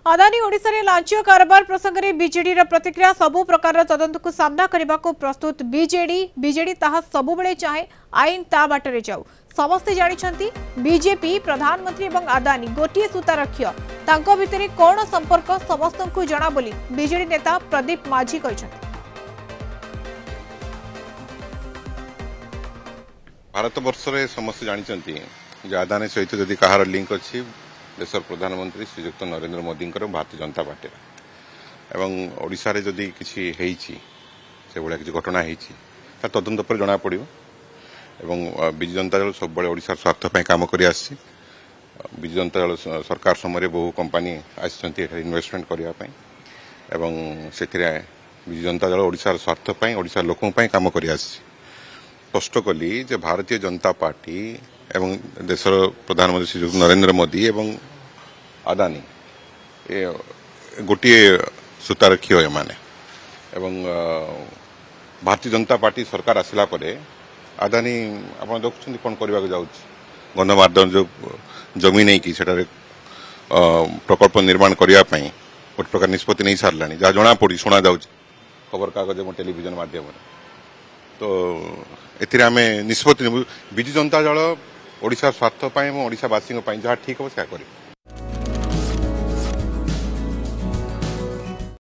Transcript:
अदानी ओडिशा रे लांच कारोबार प्रसंग में बीजेडी प्रतिक्रिया सबु प्रकार तदंत को सामना करने को प्रस्तुत बीजेडी ताहा सबु बेले चाहे आईन ता बाटरे जाऊ समस्ते जानिछंती बीजेपी प्रधानमंत्री एवं अदानी गोटे सूतार क्षीय तांको भितरे कोन संपर्क समस्त को जना बोली बीजेडी नेता प्रदीप माझी कहछंती। भारत वर्ष रे समस्त जानिछंती जे अदानी सहित जदि कहार लिंक अछि देशर प्रधानमंत्री श्रीयुक्त नरेंद्र मोदी भारतीय जनता पार्टी एवं ओडिशा रे जदि किछि हेइछि से भलिया किछि घटना हेइछि ता तदंत पर जना पड़िबो एवं बिजु जनता दल सब बळे ओडिशा स्वार्थ पय काम करि आछि। बिजु जनता दल सरकार समय बहु कंपनी आछंती एटा इन्वेस्टमेंट करिया पय एवं सेथिरे बिजु जनता दल ओडिशा स्वार्थ पय ओडिशा लोकन पय काम करि आछि। स्पष्ट कली जे भारतीय जनता पार्टी एवं देशर प्रधानमंत्री श्री नरेंद्र मोदी एवं अदानी गोटे सूतार क्षीय एमाने एवं भारतीय जनता पार्टी सरकार आसिला परे अदानी आप देखुं कौन करने गणमाध्यम जो जमी नहीं कि प्रकल्प निर्माण करने गोटे प्रकार निष्पत्ति नहीं सारा जहाँ जना पड़ी शुणा जा खबर कागज और टेलीविजन माध्यम तो एथिरे आमे निष्पत्ति बिजु जनता दल ओडिशा स्वार्थ ओडिशावासी जहाँ ठीक हम क्या करें।